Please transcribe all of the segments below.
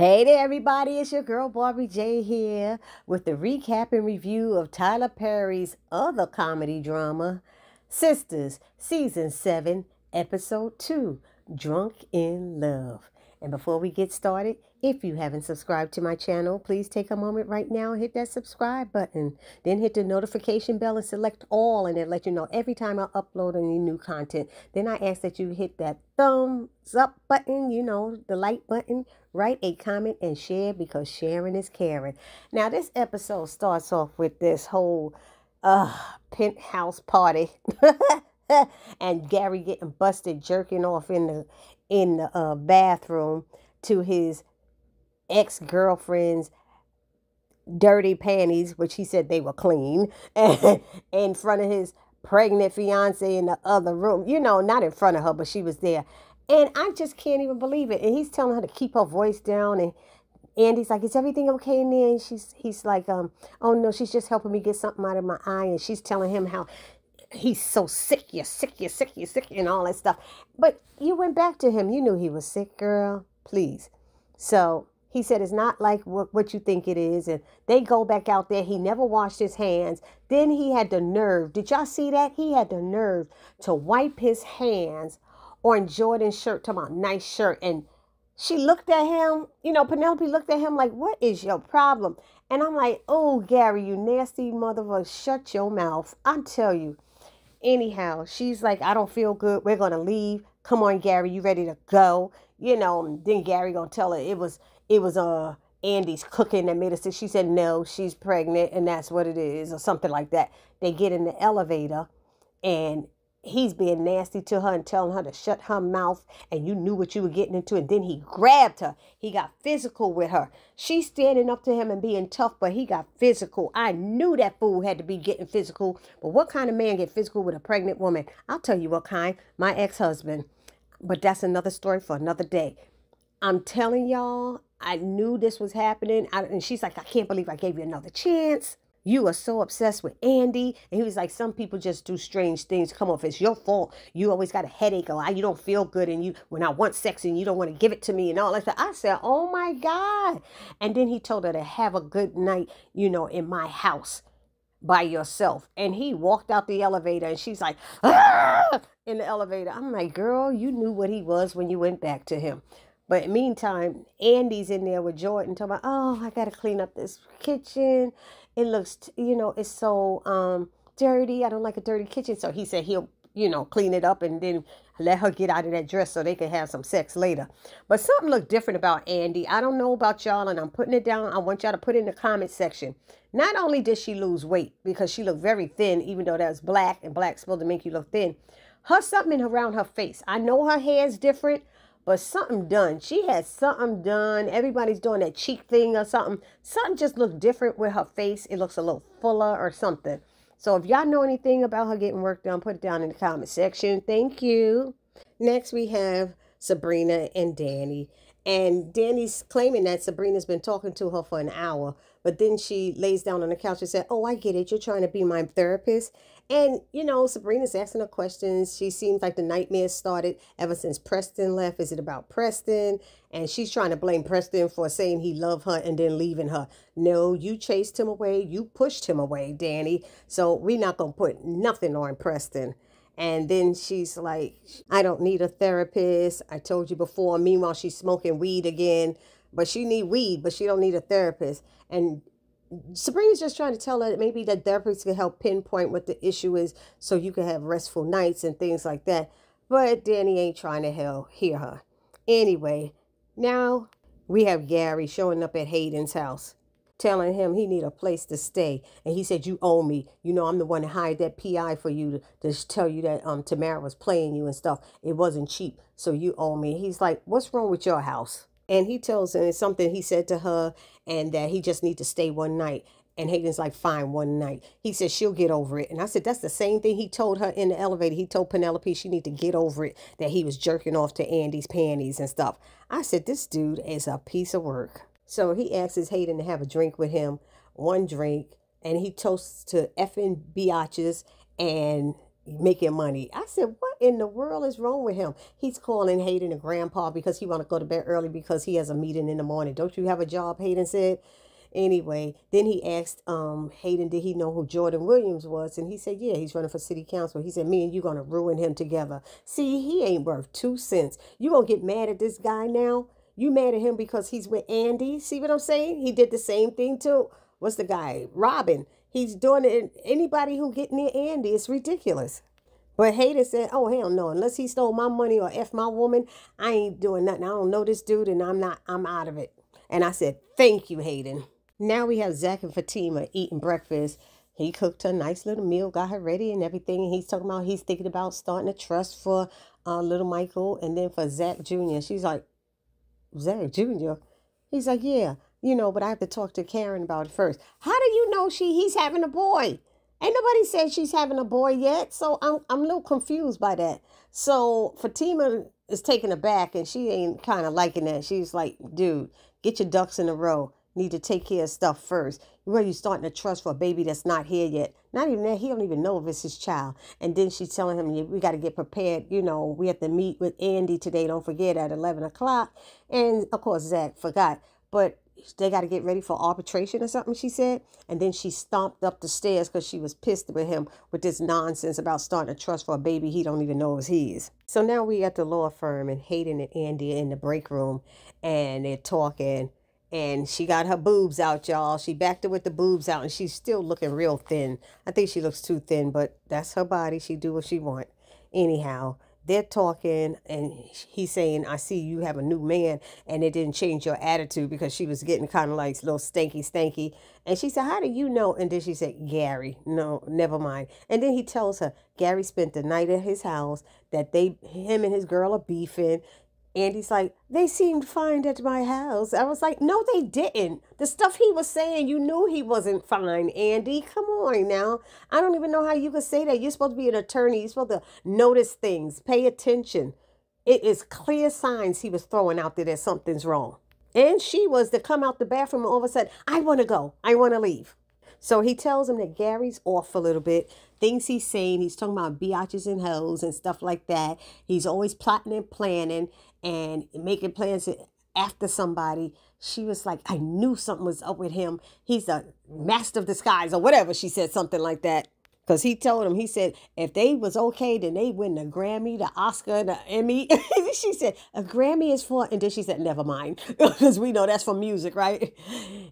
Hey there, everybody. It's your girl, Barbie J, here with the recap and review of Tyler Perry's other comedy drama, Sisters, Season 7, Episode 2, Drunk in Love. And before we get started, if you haven't subscribed to my channel, please take a moment right now and hit that subscribe button. Then hit the notification bell and select all, and it'll let you know every time I upload any new content. Then I ask that you hit that thumbs up button, the like button, write a comment and share, because sharing is caring. Now, this episode starts off with this whole penthouse party and Gary getting busted jerking off in the bathroom to his ex-girlfriend's dirty panties, which he said they were clean, and in front of his pregnant fiance in the other room. Not in front of her, but she was there. And I just can't even believe it. And he's telling her to keep her voice down. And Andy's like, is everything okay in there? And he's like, oh no, she's just helping me get something out of my eye. And she's telling him how he's so sick, you're sick, and all that stuff. But you went back to him. You knew he was sick, girl. Please. So he said, it's not like what you think it is. And they go back out there. He never washed his hands. Then he had the nerve. Did y'all see that? He had the nerve to wipe his hands on Jordan's shirt, talking about nice shirt. And she looked at him, Penelope looked at him like, what is your problem? And I'm like, oh, Gary, you nasty motherfucker, shut your mouth. I tell you. Anyhow, she's like, I don't feel good. We're going to leave. Come on, Gary, you ready to go? Then Gary going to tell her it was Andy's cooking that made her sick. She said, no, she's pregnant and that's what it is, or something like that. They get in the elevator and he's being nasty to her and telling her to shut her mouth, and you knew what you were getting into. And then he grabbed her. He got physical with her. She's standing up to him and being tough, but he got physical. I knew that fool had to be getting physical. But what kind of man get physical with a pregnant woman? I'll tell you what kind. My ex-husband. But that's another story for another day. I'm telling y'all, I knew this was happening. And she's like, I can't believe I gave you another chance. You are so obsessed with Andy. And he was like, some people just do strange things. Come on, if it's your fault, you always got a headache, or you don't feel good, and when I want sex and you don't want to give it to me and all that stuff. I said, oh my God. And then he told her to have a good night, in my house by yourself. And he walked out the elevator and she's like, ah! In the elevator. I'm like, girl, you knew what he was when you went back to him. But meantime, Andy's in there with Jordan talking about, oh, I got to clean up this kitchen. It looks, it's so dirty. I don't like a dirty kitchen. So he said he'll, clean it up and then let her get out of that dress so they can have some sex later. But something looked different about Andy. I don't know about y'all, and I'm putting it down. I want y'all to put it in the comment section. Not only did she lose weight, because she looked very thin, even though that's black, and black's supposed to make you look thin. Something around her face. I know her hair's different, but something done. She had something done. Everybody's doing that cheek thing or something. Something just looked different with her face. It looks a little fuller or something. So if y'all know anything about her getting work done, put it down in the comment section. Thank you. Next, we have Sabrina and Danny. And Danny's claiming that Sabrina's been talking to her for an hour. But then she lays down on the couch and said, oh, I get it. You're trying to be my therapist. And, Sabrina's asking her questions. She seems like the nightmare started ever since Preston left. Is it about Preston? And she's trying to blame Preston for saying he loved her and then leaving her. No, you chased him away. You pushed him away, Danny. So we're not going to put nothing on Preston. And then she's like, I don't need a therapist. I told you before. Meanwhile, she's smoking weed again. But she need weed, but she don't need a therapist. And Sabrina's just trying to tell her that maybe the therapist can help pinpoint what the issue is so you can have restful nights and things like that. But Danny ain't trying to hear her. Anyway, now we have Gary showing up at Hayden's house, telling him he need a place to stay. And he said, you owe me. I'm the one that hired that PI for you to tell you that Tamara was playing you and stuff. It wasn't cheap, so you owe me. He's like, what's wrong with your house? And he tells her it's something he said to her, and that he just need to stay one night. And Hayden's like, fine, one night. He said, she'll get over it. And I said, that's the same thing he told her in the elevator. He told Penelope she need to get over it, that he was jerking off to Andy's panties and stuff. I said, this dude is a piece of work. So he asks Hayden to have a drink with him, one drink, and he toasts to effing biatches and making money. I said, what in the world is wrong with him? He's calling Hayden a grandpa because he want to go to bed early because he has a meeting in the morning. Don't you have a job? Hayden said. Anyway, then he asked Hayden, did he know who Jordan Williams was? And he said, yeah, he's running for city council. He said, me and you going to ruin him together. See, he ain't worth 2 cents. You going to get mad at this guy now? You mad at him because he's with Andy? See what I'm saying? He did the same thing too. What's the guy? Robin. He's doing it. Anybody who get near Andy, it's ridiculous. But Hayden said, oh, hell no. Unless he stole my money or F my woman, I ain't doing nothing. I don't know this dude and I'm out of it. And I said, thank you, Hayden. Now we have Zach and Fatima eating breakfast. He cooked her a nice little meal, got her ready and everything. And he's talking about he's thinking about starting a trust for little Michael and then for Zach Jr. She's like, Zach Jr.? He's like, yeah, but I have to talk to Karen about it first. How do you know he's having a boy? Ain't nobody said she's having a boy yet. So I'm a little confused by that. So Fatima is taken aback and she ain't kind of liking that. She's like, dude, get your ducks in a row. Need to take care of stuff first. Where you starting to trust for a baby that's not here yet? Not even that. He don't even know if it's his child. And then she's telling him, we got to get prepared. We have to meet with Andy today. Don't forget at 11 o'clock. And of course, Zach forgot. But they got to get ready for arbitration or something, she said. And then she stomped up the stairs because she was pissed with him with this nonsense about starting a trust for a baby he don't even know is his. So now we at the law firm and Hayden and Andy are in the break room and they're talking. And she got her boobs out, y'all. She backed her with the boobs out, and she's still looking real thin. I think she looks too thin, but that's her body. She do what she want. Anyhow, they're talking, and he's saying, I see you have a new man, and it didn't change your attitude because she was getting kind of like a little stanky. And she said, how do you know? And then she said, Gary. No, never mind. And then he tells her, Gary spent the night at his house, that him and his girl are beefing. Andy's like, they seemed fine at my house. I was like, no, they didn't. The stuff he was saying, you knew he wasn't fine, Andy. Come on now. I don't even know how you could say that. You're supposed to be an attorney. You're supposed to notice things, pay attention. It is clear signs he was throwing out there that something's wrong. And she was to come out the bathroom and all of a sudden, I want to go. I want to leave. So he tells him that Gary's off a little bit. Things he's saying, he's talking about biatches and hoes and stuff like that. He's always plotting and planning and making plans after somebody. She was like, I knew something was up with him. He's a master of disguise or whatever. She said something like that. Because he told him, he said, if they was okay, then they win the Grammy, the Oscar, the Emmy. She said, a Grammy is for, and then she said, never mind. Because we know that's for music, right?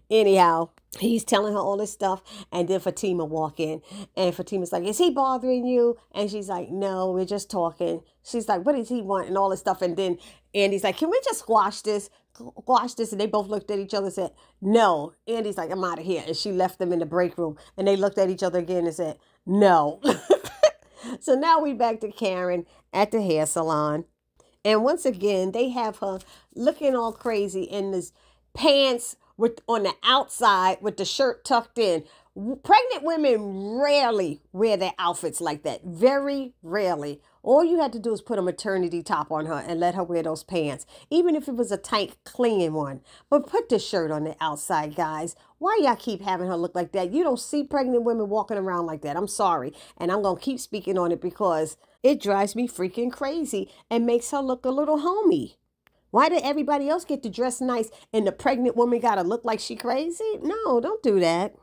Anyhow, he's telling her all this stuff. And then Fatima walk in. And Fatima's like, is he bothering you? And she's like, no, we're just talking. She's like, what does he want? And all this stuff. And then Andy's like, can we just squash this? And they both looked at each other and said, no. Andy's like, I'm out of here. And she left them in the break room. And they looked at each other again and said, no. So now we back to Karen at the hair salon. And once again, they have her looking all crazy in this pants on the outside with the shirt tucked in. Pregnant women rarely wear their outfits like that. Very rarely. All you had to do is put a maternity top on her and let her wear those pants, even if it was a tight, clinging one. But put the shirt on the outside, guys. Why y'all keep having her look like that? You don't see pregnant women walking around like that. I'm sorry. And I'm going to keep speaking on it because it drives me freaking crazy and makes her look a little homey. Why did everybody else get to dress nice and the pregnant woman got to look like she crazy? No, don't do that.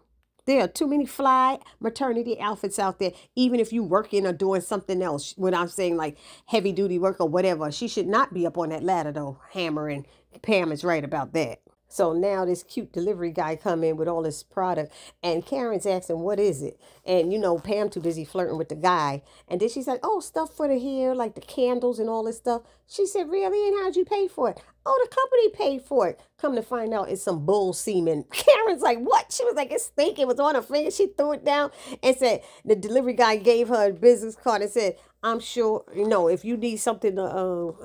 There are too many fly maternity outfits out there, even if you working or doing something else. When I'm saying like heavy duty work or whatever, she should not be up on that ladder though, hammering. Pam is right about that. So now this cute delivery guy come in with all this product and Karen's asking, what is it? And Pam too busy flirting with the guy. And then she's like, oh, stuff for the hair, like the candles and all this stuff. She said, really? And how'd you pay for it? Oh, the company paid for it. Come to find out it's some bull semen. Karen's like, what? She was like, it's stink. It was on her finger. She threw it down and said, the delivery guy gave her a business card and said, I'm sure, if you need something,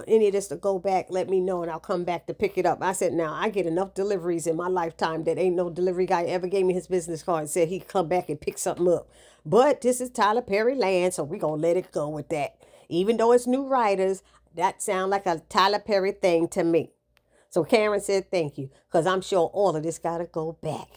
any of this to go back, let me know and I'll come back to pick it up. I said, now I get enough deliveries in my lifetime that ain't no delivery guy ever gave me his business card and said he'd come back and pick something up. But this is Tyler Perry land, so we're going to let it go with that. Even though it's new writers, that sounds like a Tyler Perry thing to me. So Karen said, thank you, because I'm sure all of this got to go back.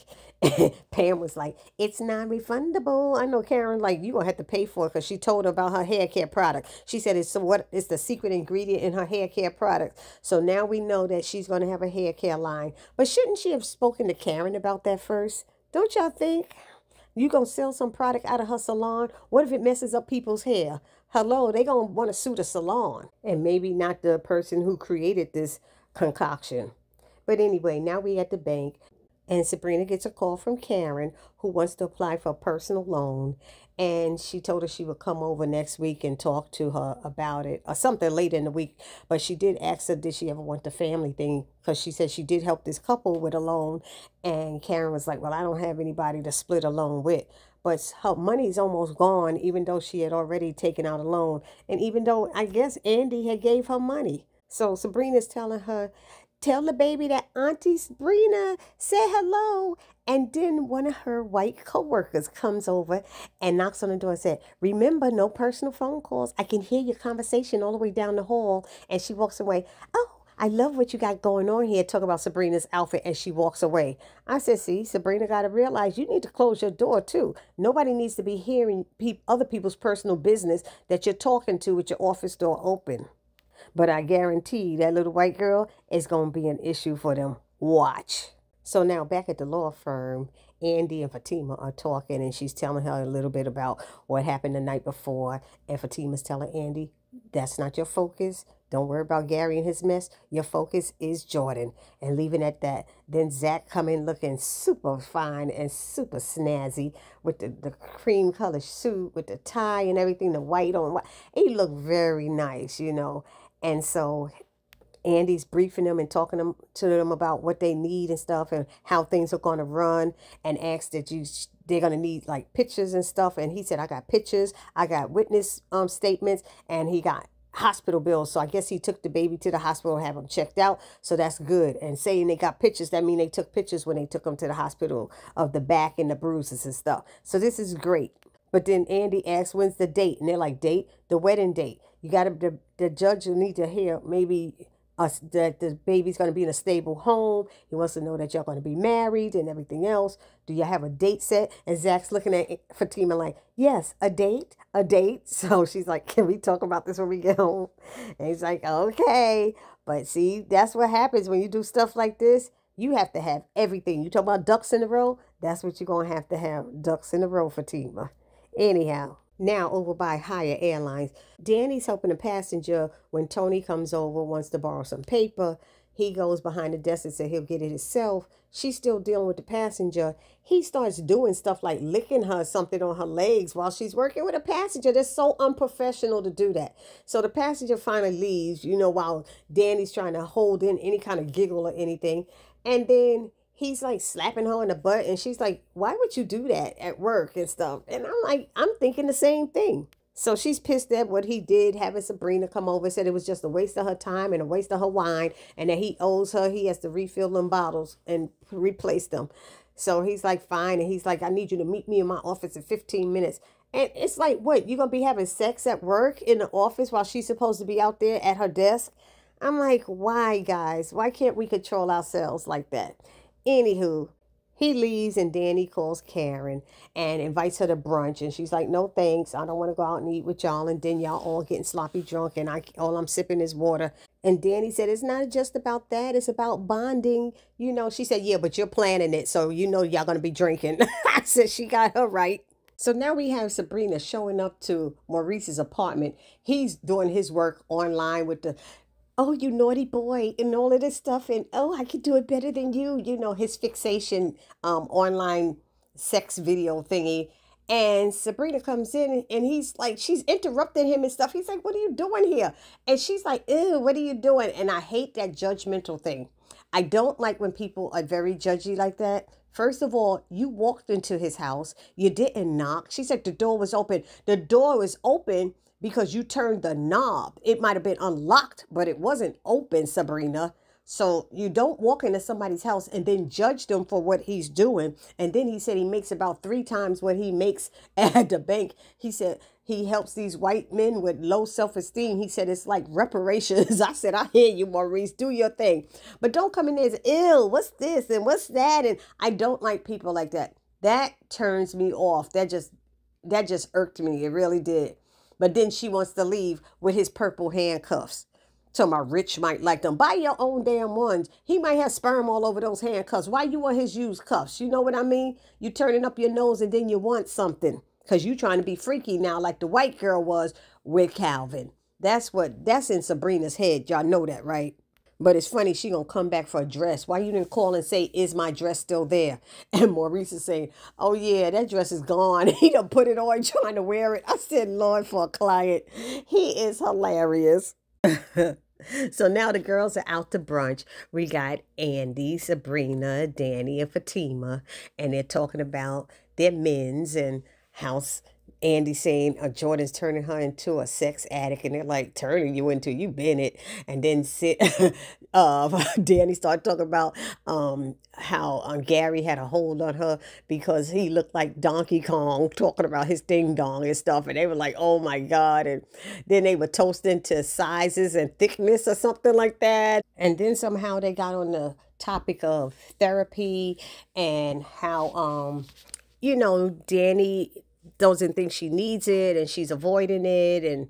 Pam was like, it's non-refundable. I know Karen, like, you gonna have to pay for it because she told her about her hair care product. She said it's the secret ingredient in her hair care product. So now we know that she's gonna have a hair care line. But shouldn't she have spoken to Karen about that first? Don't y'all think? You gonna sell some product out of her salon? What if it messes up people's hair? Hello, they gonna want to sue the salon. And maybe not the person who created this concoction. But anyway, now we at the bank. And Sabrina gets a call from Karen, who wants to apply for a personal loan. And she told her she would come over next week and talk to her about it, or something later in the week. But she did ask her, did she ever want the family thing? Because she said she did help this couple with a loan. And Karen was like, well, I don't have anybody to split a loan with. But her money's almost gone, even though she had already taken out a loan. And even though I guess Andy had gave her money. So Sabrina's telling her, tell the baby that Auntie Sabrina said hello. And then one of her white coworkers comes over and knocks on the door and said, remember, no personal phone calls. I can hear your conversation all the way down the hall. And she walks away. Oh, I love what you got going on here. Talk about Sabrina's outfit. And she walks away. I said, see, Sabrina got to realize you need to close your door too. Nobody needs to be hearing other people's personal business that you're talking to with your office door open. But I guarantee that little white girl is going to be an issue for them. Watch. So now back at the law firm, Andy and Fatima are talking, and she's telling her a little bit about what happened the night before. And Fatima's telling Andy, that's not your focus. Don't worry about Gary and his mess. Your focus is Jordan. And leaving at that. Then Zach come in looking super fine and super snazzy with the cream color suit with the tie and everything, the white on white. He looked very nice, you know. And so Andy's briefing them and talking to them about what they need and stuff and how things are going to run, and asked that they're going to need like pictures and stuff. And he said, I got pictures, I got witness statements, and he got hospital bills. So I guess he took the baby to the hospital and have him checked out. So that's good. And saying they got pictures, that means they took pictures when they took him to the hospital of the back and the bruises and stuff. So this is great. But then Andy asks, when's the date? And they're like, date? The wedding date. You got to, the judge will need to hear maybe that the baby's going to be in a stable home. He wants to know that y'all going to be married and everything else. Do you have a date set? And Zach's looking at Fatima like, yes, a date, a date. So she's like, can we talk about this when we get home? And he's like, okay. But see, that's what happens when you do stuff like this. You have to have everything. You talk about ducks in a row? That's what you're going to have ducks in a row, Fatima. Anyhow. Now over by Higher Airlines, Danny's helping a passenger when Tony comes over, wants to borrow some paper. He goes behind the desk and says he'll get it himself. She's still dealing with the passenger. He starts doing stuff like licking her something on her legs while she's working with a passenger. That's so unprofessional to do that. So the passenger finally leaves, you know, while Danny's trying to hold in any kind of giggle or anything. And then he's like slapping her in the butt, and she's like, why would you do that at work and stuff? And I'm like, I'm thinking the same thing. So she's pissed at what he did, having Sabrina come over, said it was just a waste of her time and a waste of her wine, and that he owes her. He has to refill them bottles and replace them. So he's like, fine. And he's like, I need you to meet me in my office in 15 minutes. And it's like, what, you going to be having sex at work in the office while she's supposed to be out there at her desk? I'm like, why, guys? Why can't we control ourselves like that? Anywho, he leaves, and Danny calls Karen and invites her to brunch. And she's like, no, thanks. I don't want to go out and eat with y'all. And then y'all all getting sloppy drunk, and all I'm sipping is water. And Danny said, it's not just about that. It's about bonding. You know, she said, yeah, but you're planning it. So, you know, y'all going to be drinking. I said she got her right. So now we have Sabrina showing up to Maurice's apartment. He's doing his work online with the, oh, you naughty boy, and all of this stuff. And, oh, I could do it better than you. You know, his fixation online sex video thingy. And Sabrina comes in, and he's like, she's interrupting him and stuff. He's like, what are you doing here? And she's like, ew, what are you doing? And I hate that judgmental thing. I don't like when people are very judgy like that. First of all, you walked into his house. You didn't knock. She said the door was open. The door was open because you turned the knob. It might have been unlocked, but it wasn't open, Sabrina. So you don't walk into somebody's house and then judge them for what he's doing. And then he said he makes about 3 times what he makes at the bank. He said, he helps these white men with low self-esteem. He said it's like reparations. I said, I hear you, Maurice, do your thing. But don't come in there and say, ew, what's this and what's that? And I don't like people like that. That turns me off. That just irked me. It really did. But then she wants to leave with his purple handcuffs. So my Rich might like them. Buy your own damn ones. He might have sperm all over those handcuffs. Why you want his used cuffs? You know what I mean? You turning up your nose and then you want something. Because you trying to be freaky now like the white girl was with Calvin. That's in Sabrina's head. Y'all know that, right? But it's funny, she gonna come back for a dress. Why you didn't call and say, is my dress still there? And Maurice is saying, oh yeah, that dress is gone. He done put it on trying to wear it. I said, Lord, for a client. He is hilarious. So now the girls are out to brunch. We got Andy, Sabrina, Danny, and Fatima. And they're talking about their men's and how Andy saying Jordan's turning her into a sex addict, and they're like, turning you into, you been it. And then Danny started talking about how Gary had a hold on her because he looked like Donkey Kong, talking about his ding dong and stuff. And they were like, oh my God. And then they were toasting to sizes and thickness or something like that. And then somehow they got on the topic of therapy and how Danny doesn't think she needs it and she's avoiding it. And,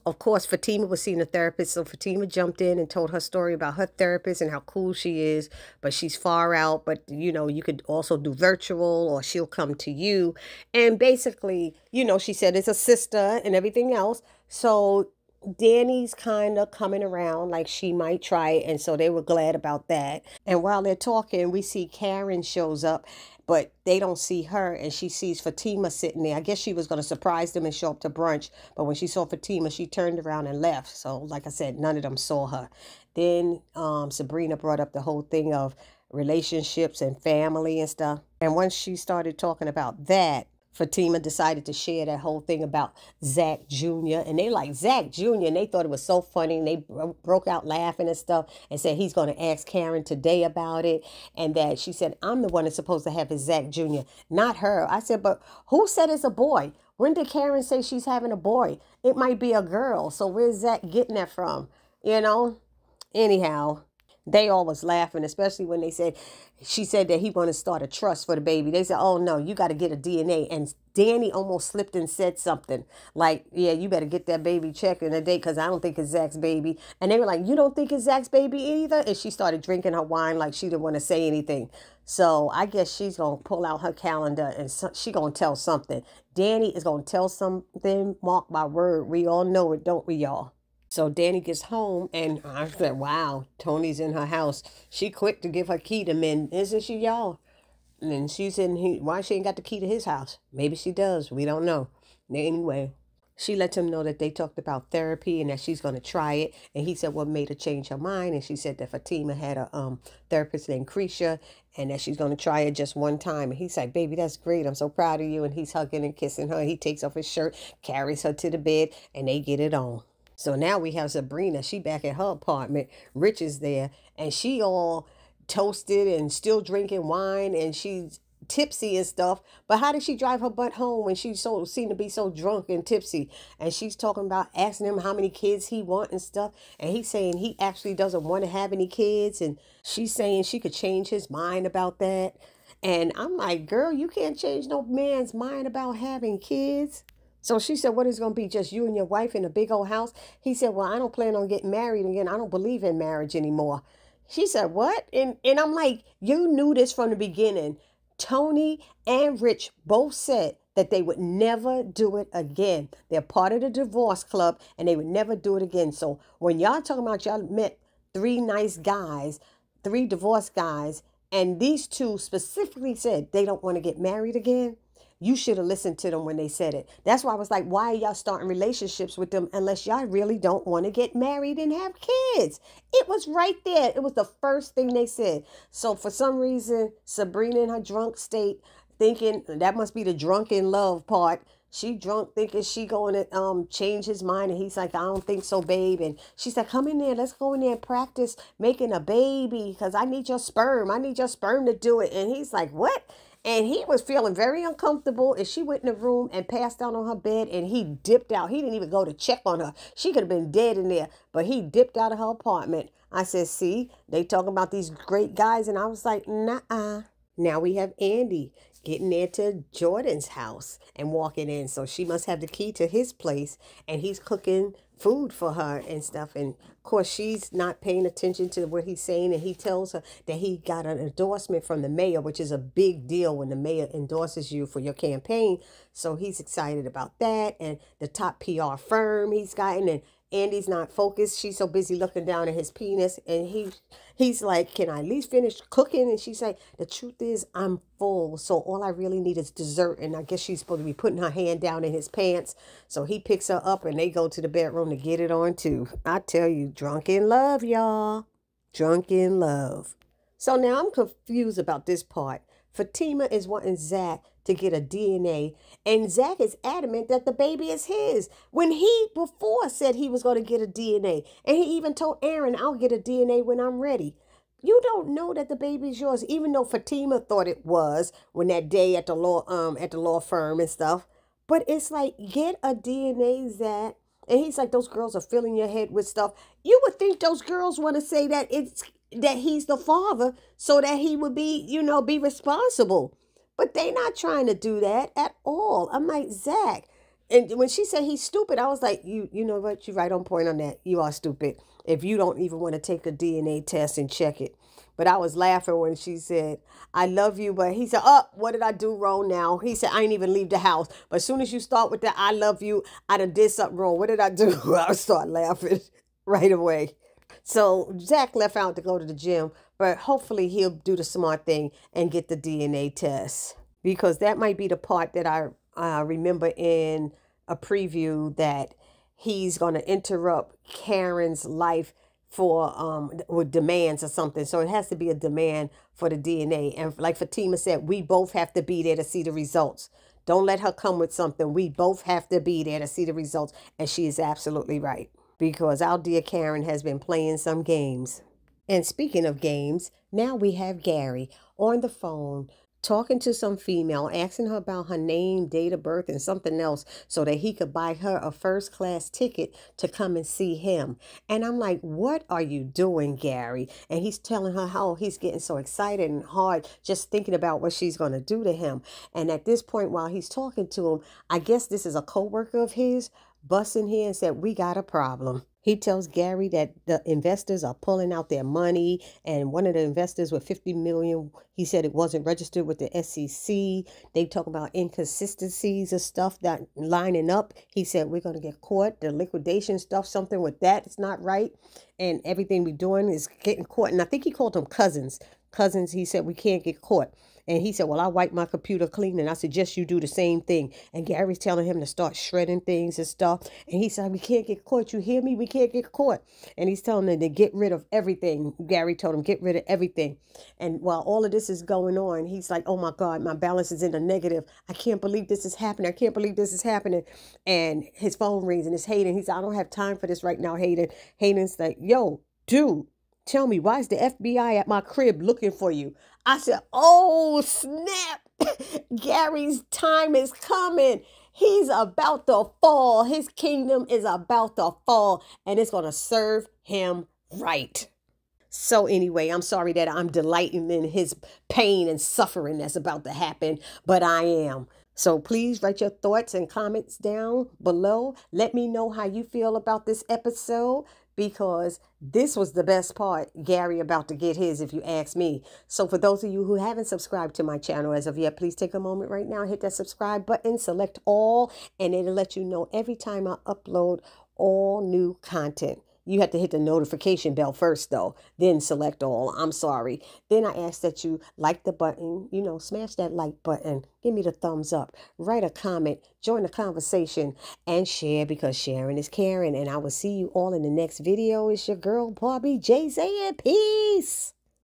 of course, Fatima was seeing a therapist. So Fatima jumped in and told her story about her therapist and how cool she is. But she's far out. But, you could also do virtual or she'll come to you. And basically, she said it's a sister and everything else. So Danny's kind of coming around like she might try it. And so they were glad about that. And while they're talking, we see Karen shows up. But they don't see her, and she sees Fatima sitting there. I guess she was going to surprise them and show up to brunch. But when she saw Fatima, she turned around and left. So, like I said, none of them saw her. Then Sabrina brought up the whole thing of relationships and family and stuff. And once she started talking about that, Fatima decided to share that whole thing about Zach Jr. And they like Zach Jr. And they thought it was so funny. And they broke out laughing and stuff and said he's going to ask Karen today about it. And that she said, I'm the one that's supposed to have his Zach Jr., not her. I said, but who said it's a boy? When did Karen say she's having a boy? It might be a girl. So where's Zach getting that from? Anyhow. They all was laughing, especially when she said that he wanted to start a trust for the baby. They said, oh, no, you got to get a DNA. And Danny almost slipped and said something like, yeah, you better get that baby checked in a day because I don't think it's Zach's baby. And they were like, you don't think it's Zach's baby either? And she started drinking her wine like she didn't want to say anything. So I guess she's going to pull out her calendar and she going to tell something. Danny is going to tell something, mark my word. We all know it, don't we, y'all? So Danny gets home, and I said, wow, Tony's in her house. She quick to give her key to men, isn't she, y'all? And she's why she ain't got the key to his house? Maybe she does. We don't know. Anyway, she lets him know that they talked about therapy and that she's going to try it. And he said what made her change her mind. And she said that Fatima had a therapist named Krisha and that she's going to try it just one time. And he's like, baby, that's great. I'm so proud of you. And he's hugging and kissing her. He takes off his shirt, carries her to the bed, and they get it on. So now we have Sabrina. She back at her apartment. Rich is there. And she all toasted and still drinking wine. And she's tipsy and stuff. But how did she drive her butt home when she seemed to be so drunk and tipsy? And she's talking about asking him how many kids he want and stuff. And he's saying he actually doesn't want to have any kids. And she's saying she could change his mind about that. And I'm like, girl, you can't change no man's mind about having kids. So she said, what is it going to be, just you and your wife in a big old house? He said, well, I don't plan on getting married again. I don't believe in marriage anymore. She said, what? And I'm like, you knew this from the beginning. Tony and Rich both said that they would never do it again. They're part of the divorce club and they would never do it again. So when y'all talking about y'all met three nice guys, three divorced guys, and these two specifically said they don't want to get married again, you should have listened to them when they said it. That's why I was like, why are y'all starting relationships with them unless y'all really don't want to get married and have kids? It was right there. It was the first thing they said. So for some reason, Sabrina in her drunk state, thinking that must be the drunken love part. She drunk thinking she going to change his mind. And he's like, I don't think so, babe. And she's like, come in there. Let's go in there and practice making a baby because I need your sperm. I need your sperm to do it. And he's like, what? And he was feeling very uncomfortable. And she went in the room and passed out on her bed. And he dipped out. He didn't even go to check on her. She could have been dead in there. But he dipped out of her apartment. I said, see, they talking about these great guys. And I was like, nah. Now we have Andy getting there to Jordan's house and walking in. So she must have the key to his place. And he's cooking food for her and stuff. And of course, she's not paying attention to what he's saying. And he tells her that he got an endorsement from the mayor, which is a big deal when the mayor endorses you for your campaign. So he's excited about that. And the top PR firm he's gotten. And Andy's not focused. She's so busy looking down at his penis. And he's like, can I at least finish cooking? And she's like, the truth is I'm full. So all I really need is dessert. And I guess she's supposed to be putting her hand down in his pants. So he picks her up and they go to the bedroom to get it on too. I tell you, drunk in love, y'all. Drunk in love. So now I'm confused about this part. Fatima is wanting Zach to get a DNA, and Zach is adamant that the baby is his, when he before said he was going to get a DNA, and he even told Aaron, I'll get a DNA when I'm ready. You don't know that the baby's yours, even though Fatima thought it was when that day at the law firm and stuff. But it's like, get a DNA, Zach. And he's like, those girls are filling your head with stuff. You would think those girls want to say that he's the father so that he would be, be responsible. But they not trying to do that at all. I'm like, Zach. And when she said he's stupid, I was like, you know what? You're right on point on that. You are stupid if you don't even want to take a DNA test and check it. But I was laughing when she said, I love you. But he said, oh, what did I do wrong now? He said, I ain't even leave the house. But as soon as you start with that, I love you, I done did something wrong. What did I do? I start laughing right away. So Zach left out to go to the gym, but hopefully he'll do the smart thing and get the DNA test, because that might be the part that I remember in a preview, that he's going to interrupt Karen's life for with demands or something. So it has to be a demand for the DNA. And like Fatima said, we both have to be there to see the results. Don't let her come with something. We both have to be there to see the results. And she is absolutely right, because our dear Karen has been playing some games. And speaking of games, now we have Gary on the phone talking to some female, asking her about her name, date of birth, and something else so that he could buy her a first-class ticket to come and see him. And I'm like, what are you doing, Gary? And he's telling her how he's getting so excited and hard just thinking about what she's going to do to him. And at this point, while he's talking to him, I guess this is a co-worker of his, busts in here and said, we got a problem. He tells Gary that the investors are pulling out their money, and one of the investors with $50 million, he said it wasn't registered with the SEC. They talk about inconsistencies of stuff that lining up. He said, we're going to get caught. The liquidation stuff, something with that, it's not right. And everything we're doing is getting caught. And I think he called them cousins. Cousins, he said, we can't get caught. And he said, well, I wipe my computer clean, and I suggest you do the same thing. And Gary's telling him to start shredding things and stuff. And he said, we can't get caught. You hear me? We can't get caught. And he's telling them to get rid of everything. Gary told him, get rid of everything. And while all of this is going on, he's like, oh, my God, my balance is in the negative. I can't believe this is happening. I can't believe this is happening. And his phone rings, and it's Hayden. He said, I don't have time for this right now, Hayden. Hayden's like, yo, dude. Tell me, why is the FBI at my crib looking for you? I said, oh, snap. Gary's time is coming. He's about to fall. His kingdom is about to fall, and it's going to serve him right. So anyway, I'm sorry that I'm delighting in his pain and suffering that's about to happen, but I am. So please write your thoughts and comments down below. Let me know how you feel about this episode, because this was the best part. Gary about to get his, if you ask me. So for those of you who haven't subscribed to my channel as of yet, please take a moment right now, hit that subscribe button, select all, and it'll let you know every time I upload all new content. You have to hit the notification bell first, though, then select all. I'm sorry. Then I ask that you like the button, smash that like button, give me the thumbs up, write a comment, join the conversation, and share, because sharing is caring. And I will see you all in the next video. It's your girl, BarbiJ, saying peace.